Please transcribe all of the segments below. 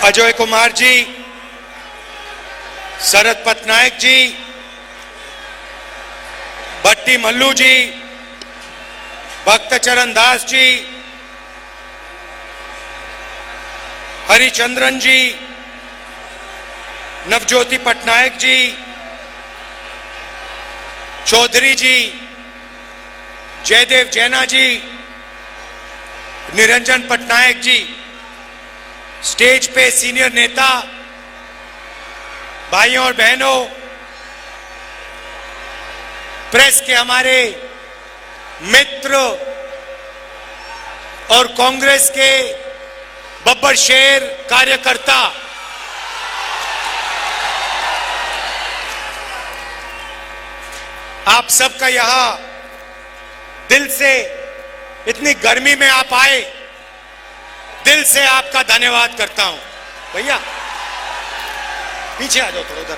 अजय कुमार जी, शरद पटनायक जी, भट्टी मल्लू जी, भक्तचरण दास जी, हरिचंद्रन जी, नवज्योति पटनायक जी, चौधरी जी, जयदेव जैना जी, निरंजन पटनायक जी, स्टेज पे सीनियर नेता, भाइयों और बहनों, प्रेस के हमारे मित्र और कांग्रेस के बब्बर शेर कार्यकर्ता, आप सबका यहां दिल से, इतनी गर्मी में आप आए, दिल से आपका धन्यवाद करता हूं। भैया पीछे आ जाओ थोड़ा, उधर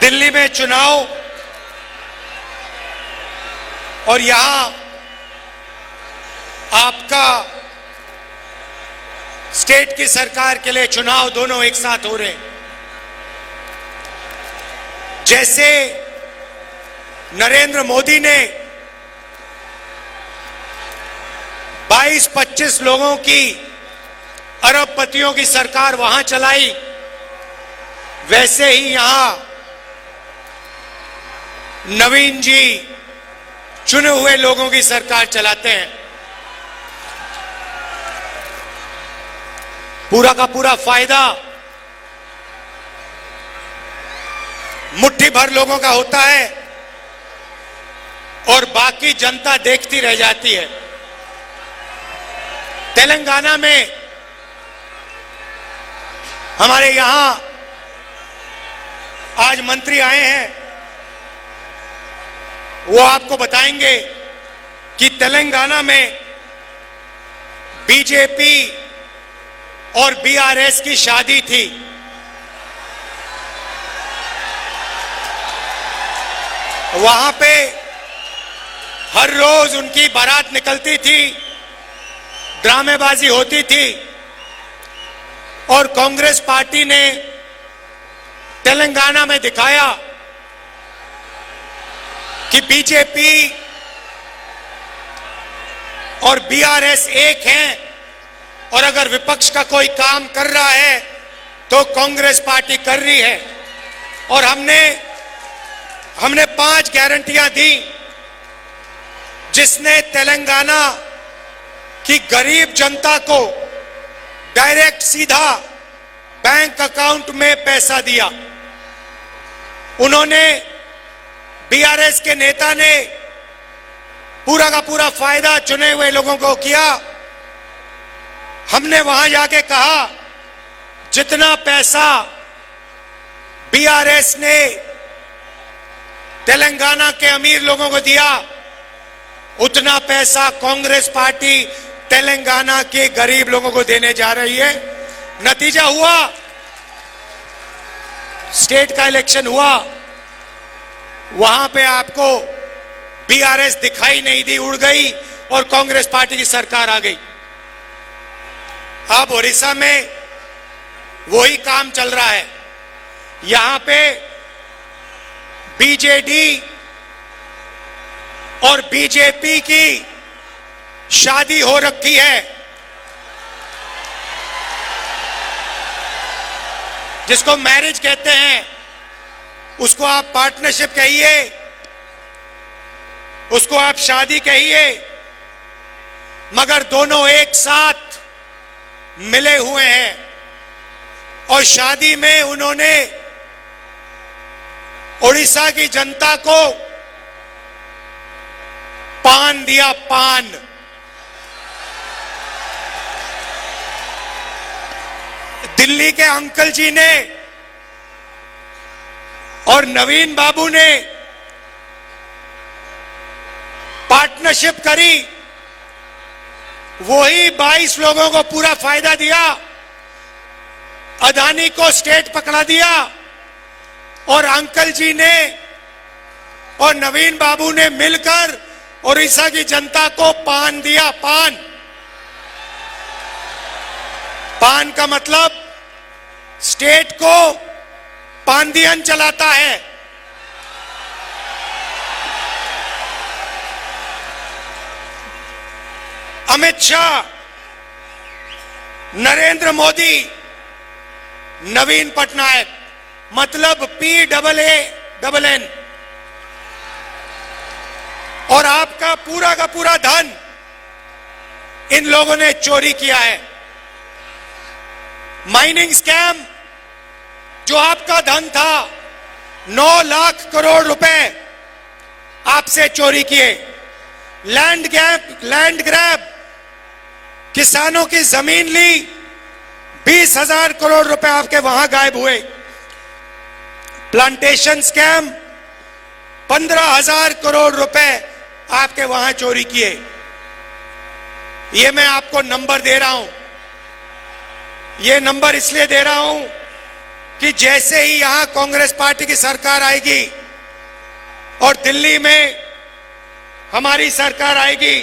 दिल्ली में चुनाव और यहां आपका स्टेट की सरकार के लिए चुनाव, दोनों एक साथ हो रहे हैं। जैसे नरेंद्र मोदी ने 22-25 लोगों की, अरबपतियों की सरकार वहां चलाई, वैसे ही यहां नवीन जी चुने हुए लोगों की सरकार चलाते हैं। पूरा का पूरा फायदा मुट्ठी भर लोगों का होता है और बाकी जनता देखती रह जाती है। तेलंगाना में हमारे यहां आज मंत्री आए हैं, वो आपको बताएंगे कि तेलंगाना में बीजेपी और बीआरएस की शादी थी। वहां पे हर रोज उनकी बारात निकलती थी, ड्रामेबाजी होती थी और कांग्रेस पार्टी ने तेलंगाना में दिखाया कि बीजेपी और बीआरएस एक हैं और अगर विपक्ष का कोई काम कर रहा है तो कांग्रेस पार्टी कर रही है। और हमने 5 गारंटियां दी जिसने तेलंगाना की गरीब जनता को डायरेक्ट सीधा बैंक अकाउंट में पैसा दिया। उन्होंने, बीआरएस के नेता ने पूरा का पूरा फायदा चुने हुए लोगों को किया। हमने वहां जाके कहा जितना पैसा बीआरएस ने तेलंगाना के अमीर लोगों को दिया, उतना पैसा कांग्रेस पार्टी तेलंगाना के गरीब लोगों को देने जा रही है। नतीजा हुआ, स्टेट का इलेक्शन हुआ, वहां पे आपको बीआरएस दिखाई नहीं दी, उड़ गई और कांग्रेस पार्टी की सरकार आ गई। अब ओडिशा में वही काम चल रहा है। यहां पे बीजेडी और बीजेपी की शादी हो रखी है, जिसको मैरिज कहते हैं, उसको आप पार्टनरशिप कहिए, उसको आप शादी कहिए, मगर दोनों एक साथ मिले हुए हैं। और शादी में उन्होंने ओडिशा की जनता को पान दिया, पान। दिल्ली के अंकल जी ने और नवीन बाबू ने पार्टनरशिप करी, वही 22 लोगों को पूरा फायदा दिया, अदानी को स्टेट पकड़ा दिया और अंकल जी ने और नवीन बाबू ने मिलकर ओडिशा की जनता को पान दिया, पान। पान का मतलब स्टेट को पांदियन चलाता है। अमित शाह, नरेंद्र मोदी, नवीन पटनायक, मतलब PAAN, और आपका पूरा का पूरा धन इन लोगों ने चोरी किया है। माइनिंग स्कैम, जो आपका धन था, 9 लाख करोड़ रुपए आपसे चोरी किए। लैंड ग्रैब, किसानों की जमीन ली, 20,000 करोड़ रुपए आपके वहां गायब हुए। प्लांटेशन स्कैम, 15,000 करोड़ रुपए आपके वहां चोरी किए। ये मैं आपको नंबर दे रहा हूं। ये नंबर इसलिए दे रहा हूं कि जैसे ही यहां कांग्रेस पार्टी की सरकार आएगी और दिल्ली में हमारी सरकार आएगी,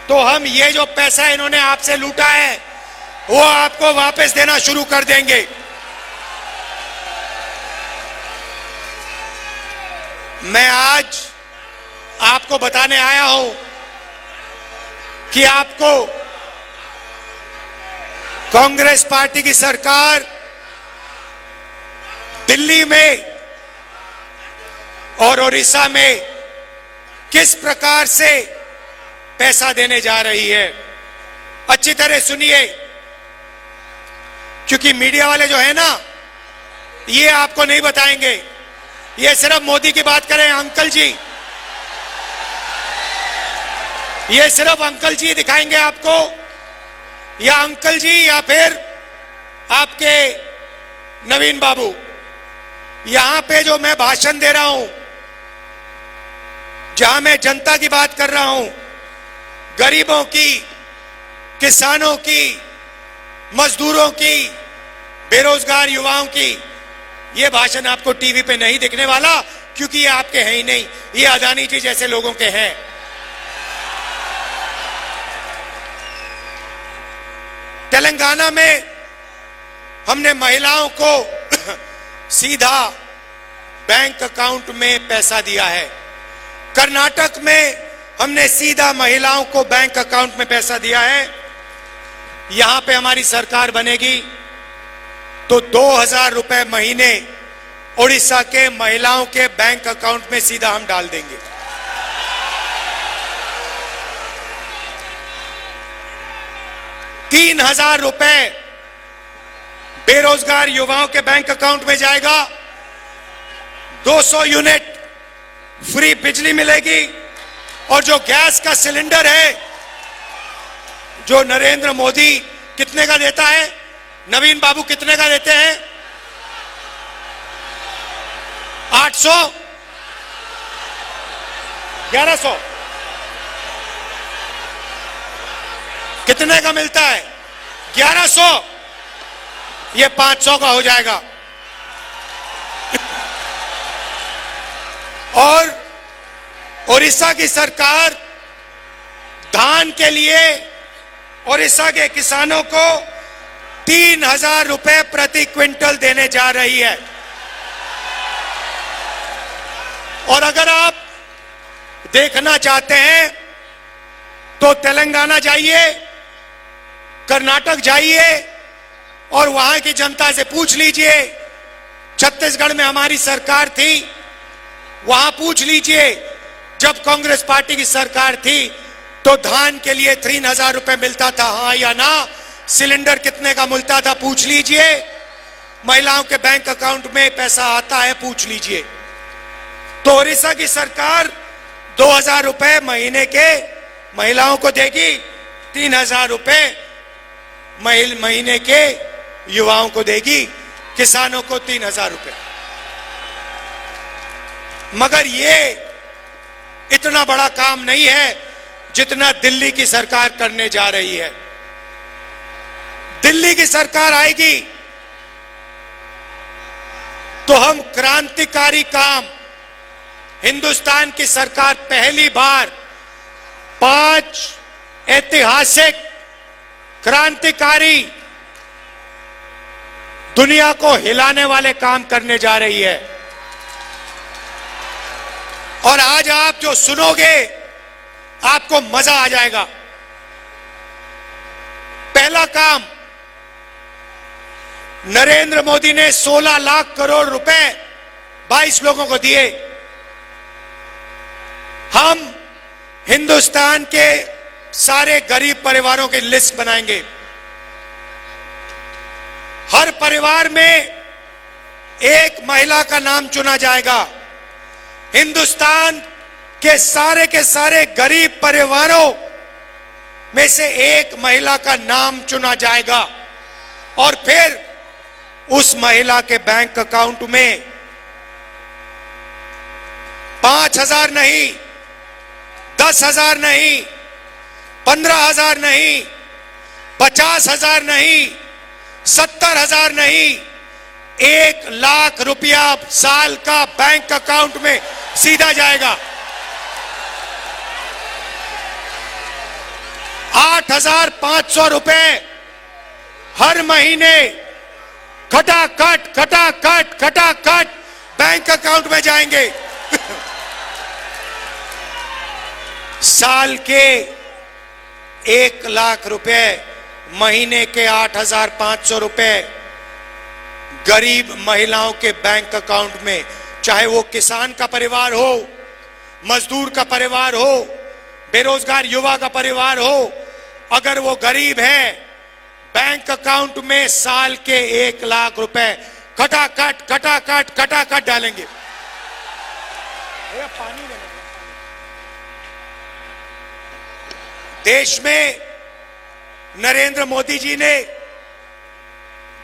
तो हम ये जो पैसा इन्होंने आपसे लूटा है वो आपको वापस देना शुरू कर देंगे। मैं आज आपको बताने आया हूं कि आपको कांग्रेस पार्टी की सरकार दिल्ली में और उड़ीसा में किस प्रकार से पैसा देने जा रही है। अच्छी तरह सुनिए, क्योंकि मीडिया वाले जो है ना, ये आपको नहीं बताएंगे। ये सिर्फ मोदी की बात करें, अंकल जी, ये सिर्फ अंकल जी दिखाएंगे आपको, या अंकल जी या फिर आपके नवीन बाबू। यहां पे जो मैं भाषण दे रहा हूं, जहां मैं जनता की बात कर रहा हूं, गरीबों की, किसानों की, मजदूरों की, बेरोजगार युवाओं की, ये भाषण आपको टीवी पे नहीं दिखने वाला, क्योंकि ये आपके हैं ही नहीं, ये अदानी जी जैसे लोगों के हैं। तेलंगाना में हमने महिलाओं को सीधा बैंक अकाउंट में पैसा दिया है। कर्नाटक में हमने सीधा महिलाओं को बैंक अकाउंट में पैसा दिया है। यहां पे हमारी सरकार बनेगी तो 2,000 रुपए महीने उड़ीसा के महिलाओं के बैंक अकाउंट में सीधा हम डाल देंगे। ₹3,000 बेरोजगार युवाओं के बैंक अकाउंट में जाएगा। 200 यूनिट फ्री बिजली मिलेगी। और जो गैस का सिलेंडर है, जो नरेंद्र मोदी कितने का देता है, नवीन बाबू कितने का देते हैं? 800, 1100, कितने का मिलता है? 1100। ये 500 का हो जाएगा। और उड़ीसा की सरकार धान के लिए उड़ीसा के किसानों को 3,000 रुपए प्रति क्विंटल देने जा रही है। और अगर आप देखना चाहते हैं तो तेलंगाना जाइए, कर्नाटक जाइए और वहां की जनता से पूछ लीजिए। छत्तीसगढ़ में हमारी सरकार थी, वहां पूछ लीजिए, जब कांग्रेस पार्टी की सरकार थी तो धान के लिए 3,000 रुपए मिलता था, हाँ या ना? सिलेंडर कितने का मिलता था, पूछ लीजिए। महिलाओं के बैंक अकाउंट में पैसा आता है, पूछ लीजिए। तो उड़ीसा की सरकार 2,000 रुपए महीने के महिलाओं को देगी, 3,000 रुपए महीने के युवाओं को देगी, किसानों को 3,000 रुपए। मगर ये इतना बड़ा काम नहीं है जितना दिल्ली की सरकार करने जा रही है। दिल्ली की सरकार आएगी तो हम क्रांतिकारी काम, हिंदुस्तान की सरकार पहली बार 5 ऐतिहासिक क्रांतिकारी दुनिया को हिलाने वाले काम करने जा रही है। और आज आप जो सुनोगे आपको मजा आ जाएगा। पहला काम, नरेंद्र मोदी ने 16 लाख करोड़ रुपए 22 लोगों को दिए। हम हिंदुस्तान के सारे गरीब परिवारों की लिस्ट बनाएंगे। हर परिवार में एक महिला का नाम चुना जाएगा। हिंदुस्तान के सारे गरीब परिवारों में से एक महिला का नाम चुना जाएगा और फिर उस महिला के बैंक अकाउंट में 5,000 नहीं, 10,000 नहीं, 15,000 नहीं, 50,000 नहीं, 70,000 नहीं, 1 लाख रुपया साल का बैंक अकाउंट में सीधा जाएगा। 8,500 रुपए हर महीने खटाखट बैंक अकाउंट में जाएंगे। साल के 1 लाख रुपए, महीने के 8,500 रुपए गरीब महिलाओं के बैंक अकाउंट में, चाहे वो किसान का परिवार हो, मजदूर का परिवार हो, बेरोजगार युवा का परिवार हो, अगर वो गरीब है, बैंक अकाउंट में साल के 1 लाख रुपए खटाखट डालेंगे। पानी देश में नरेंद्र मोदी जी ने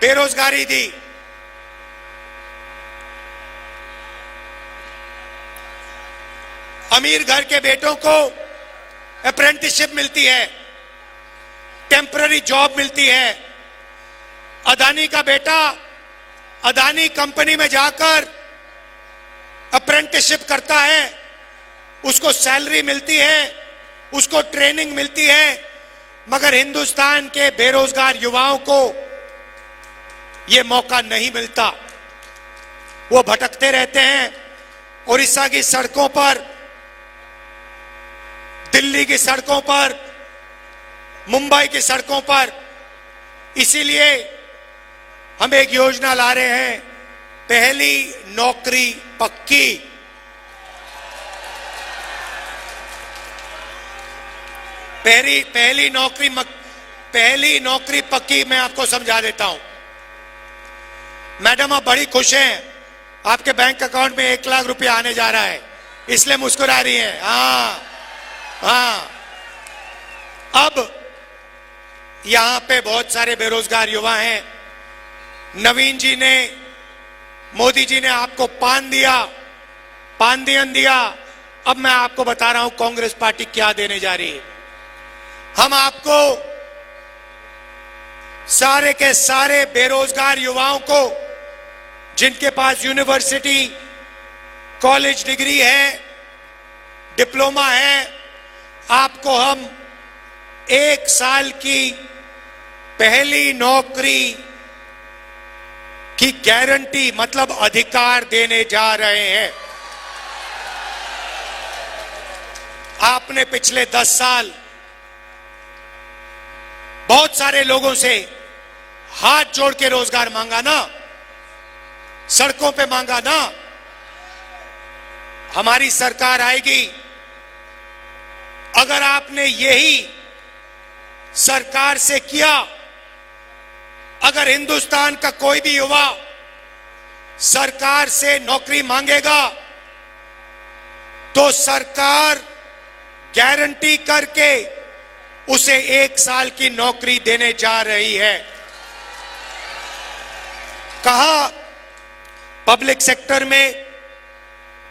बेरोजगारी दी। अमीर घर के बेटों को अप्रेंटिसशिप मिलती है, टेम्पररी जॉब मिलती है। अदानी का बेटा अदानी कंपनी में जाकर अप्रेंटिसशिप करता है, उसको सैलरी मिलती है, उसको ट्रेनिंग मिलती है। मगर हिंदुस्तान के बेरोजगार युवाओं को यह मौका नहीं मिलता। वो भटकते रहते हैं उड़ीसा की सड़कों पर, दिल्ली की सड़कों पर, मुंबई की सड़कों पर। इसीलिए हम एक योजना ला रहे हैं, पहली नौकरी पक्की। पहली नौकरी पक्की मैं आपको समझा देता हूं। मैडम आप बड़ी खुश हैं, आपके बैंक अकाउंट में 1 लाख रुपया आने जा रहा है, इसलिए मुस्कुरा रही हैं। हाँ, अब यहां पे बहुत सारे बेरोजगार युवा हैं। नवीन जी ने, मोदी जी ने आपको पानदियन दिया। अब मैं आपको बता रहा हूं कांग्रेस पार्टी क्या देने जा रही है। हम आपको सारे के सारे बेरोजगार युवाओं को, जिनके पास यूनिवर्सिटी कॉलेज डिग्री है, डिप्लोमा है, आपको हम 1 साल की पहली नौकरी की गारंटी, मतलब अधिकार देने जा रहे हैं। आपने पिछले 10 साल बहुत सारे लोगों से हाथ जोड़ के रोजगार मांगा ना, सड़कों पे मांगा ना। हमारी सरकार आएगी, अगर आपने यही सरकार से किया, अगर हिंदुस्तान का कोई भी युवा सरकार से नौकरी मांगेगा तो सरकार गारंटी करके उसे 1 साल की नौकरी देने जा रही है। कहा पब्लिक सेक्टर में,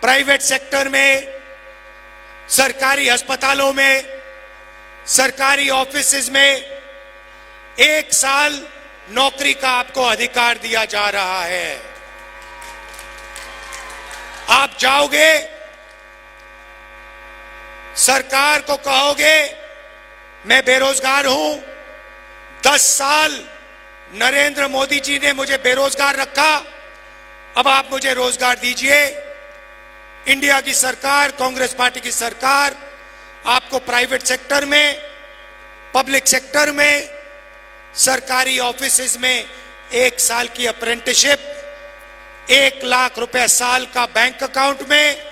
प्राइवेट सेक्टर में, सरकारी अस्पतालों में, सरकारी ऑफिसेज में 1 साल नौकरी का आपको अधिकार दिया जा रहा है। आप जाओगे, सरकार को कहोगे मैं बेरोजगार हूं, 10 साल नरेंद्र मोदी जी ने मुझे बेरोजगार रखा, अब आप मुझे रोजगार दीजिए। इंडिया की सरकार, कांग्रेस पार्टी की सरकार आपको प्राइवेट सेक्टर में, पब्लिक सेक्टर में, सरकारी ऑफिसेज में 1 साल की अप्रेंटिसशिप, 1 लाख रुपए साल का बैंक अकाउंट में,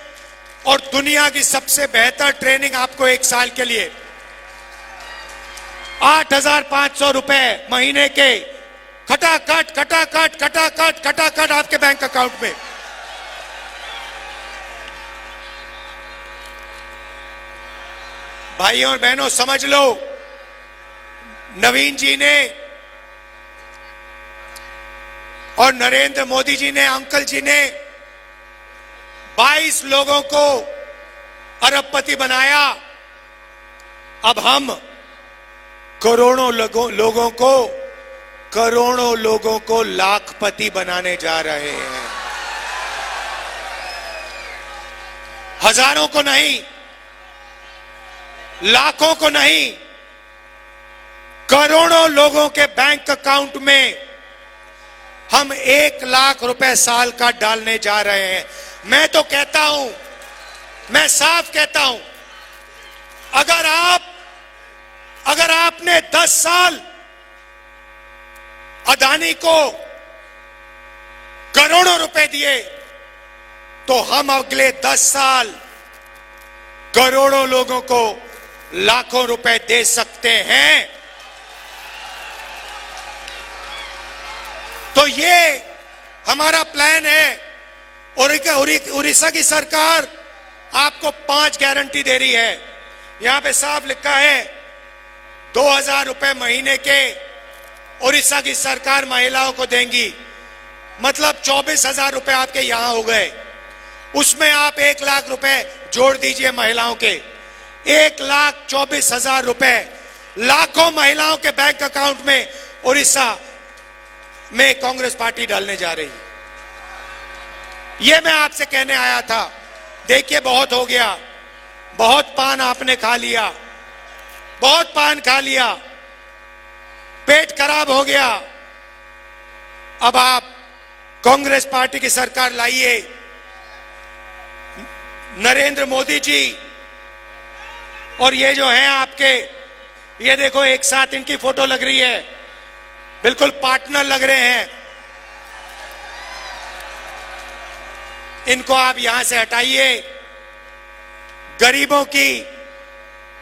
और दुनिया की सबसे बेहतर ट्रेनिंग आपको 1 साल के लिए 8,500 रुपए महीने के खटाखट खटाखट खटाखट खटाखट आपके बैंक अकाउंट में। भाइयों और बहनों, समझ लो, नवीन जी ने और नरेंद्र मोदी जी ने, अंकल जी ने 22 लोगों को अरबपति बनाया। अब हम करोड़ों लोगों को लाखपति बनाने जा रहे हैं। हजारों को नहीं, लाखों को नहीं, करोड़ों लोगों के बैंक अकाउंट में हम 1 लाख रुपए साल का डालने जा रहे हैं। मैं तो कहता हूं, मैं साफ कहता हूं, अगर आपने 10 साल अदानी को करोड़ों रुपए दिए, तो हम अगले 10 साल करोड़ों लोगों को लाखों रुपए दे सकते हैं। तो ये हमारा प्लान है। उड़ीसा की सरकार आपको 5 गारंटी दे रही है। यहां पे साफ लिखा है 2,000 रुपए महीने के उड़ीसा की सरकार महिलाओं को देंगी, मतलब 24,000 रुपए आपके यहां हो गए। उसमें आप 1 लाख रुपए जोड़ दीजिए महिलाओं के, 1,24,000 रुपए लाखों महिलाओं के बैंक अकाउंट में उड़ीसा में कांग्रेस पार्टी डालने जा रही है। यह मैं आपसे कहने आया था। देखिए, बहुत हो गया, बहुत पान आपने खा लिया, बहुत पान खा लिया, पेट खराब हो गया। अब आप कांग्रेस पार्टी की सरकार लाइए। नरेंद्र मोदी जी और ये जो है आपके, ये देखो एक साथ इनकी फोटो लग रही है, बिल्कुल पार्टनर लग रहे हैं। इनको आप यहां से हटाइए। गरीबों की,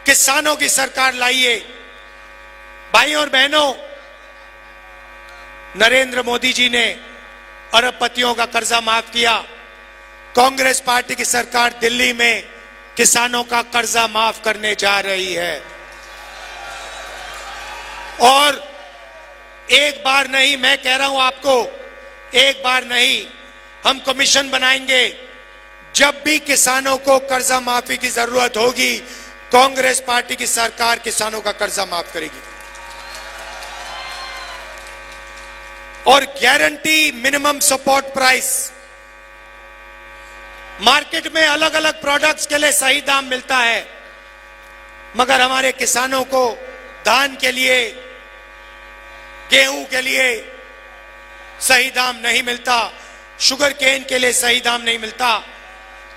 किसानों की सरकार लाइए। भाइयों और बहनों, नरेंद्र मोदी जी ने अरबपतियों का कर्जा माफ किया। कांग्रेस पार्टी की सरकार दिल्ली में किसानों का कर्जा माफ करने जा रही है। और एक बार नहीं, मैं कह रहा हूं आपको, एक बार नहीं, हम कमीशन बनाएंगे। जब भी किसानों को कर्जा माफी की जरूरत होगी, कांग्रेस पार्टी की सरकार किसानों का कर्जा माफ करेगी। और guarantee minimum support price. Market में अलग अलग प्रोडक्ट्स के लिए सही दाम मिलता है, मगर हमारे किसानों को धान के लिए, गेहूं के लिए सही दाम नहीं मिलता, शुगर केन के लिए सही दाम नहीं मिलता।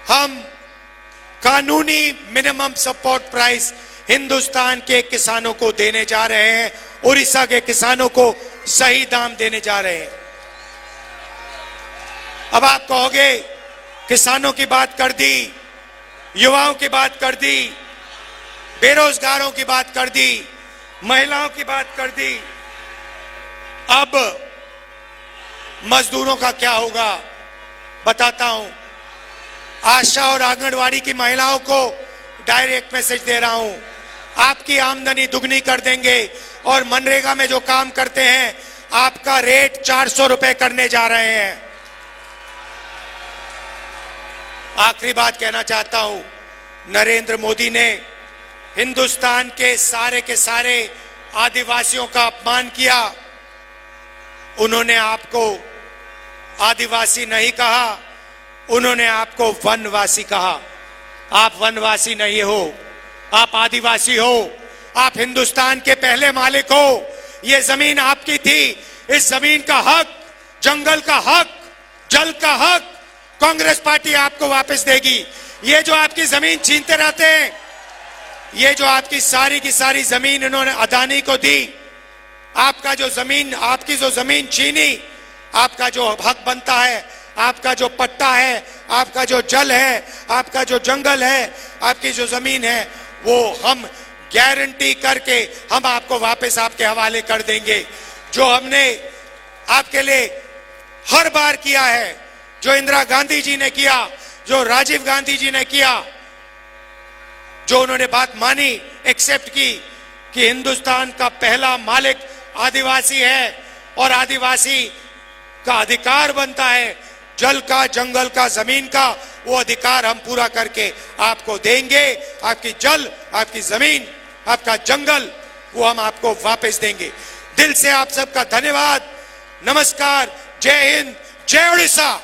हम कानूनी मिनिमम सपोर्ट प्राइस हिंदुस्तान के किसानों को देने जा रहे हैं, उड़ीसा के किसानों को सही दाम देने जा रहे हैं। अब आप कहोगे किसानों की बात कर दी, युवाओं की बात कर दी, बेरोजगारों की बात कर दी, महिलाओं की बात कर दी, अब मजदूरों का क्या होगा बताता हूं। आशा और आंगनवाड़ी की महिलाओं को डायरेक्ट मैसेज दे रहा हूं, आपकी आमदनी दुगनी कर देंगे और मनरेगा में जो काम करते हैं आपका रेट 400 रुपए करने जा रहे हैं। आखिरी बात कहना चाहता हूं, नरेंद्र मोदी ने हिंदुस्तान के सारे आदिवासियों का अपमान किया। उन्होंने आपको आदिवासी नहीं कहा, उन्होंने आपको वनवासी कहा। आप वनवासी नहीं हो, आप आदिवासी हो। आप हिंदुस्तान के पहले मालिक हो। ये जमीन आपकी थी, इस जमीन का हक, जंगल का हक, जल का हक कांग्रेस पार्टी आपको वापस देगी। ये जो आपकी जमीन छीनते रहते हैं, ये जो आपकी सारी की सारी जमीन इन्होंने अदानी को दी, आपका जो जमीन, आपकी जो जमीन छीनी, आपका जो हक बनता है, आपका जो पट्टा है, आपका जो जल है, आपका जो जंगल है, आपकी जो जमीन है, वो हम गारंटी करके हम आपको वापस आपके हवाले कर देंगे। जो हमने आपके लिए हर बार किया है, जो इंदिरा गांधी जी ने किया, जो राजीव गांधी जी ने किया, जो उन्होंने बात मानी, एक्सेप्ट की कि हिंदुस्तान का पहला मालिक आदिवासी है और आदिवासी का अधिकार बनता है जल का, जंगल का, जमीन का, वो अधिकार हम पूरा करके आपको देंगे। आपकी जल, आपकी जमीन, आपका जंगल, वो हम आपको वापस देंगे। दिल से आप सबका धन्यवाद। नमस्कार, जय हिंद, जय उड़ीसा।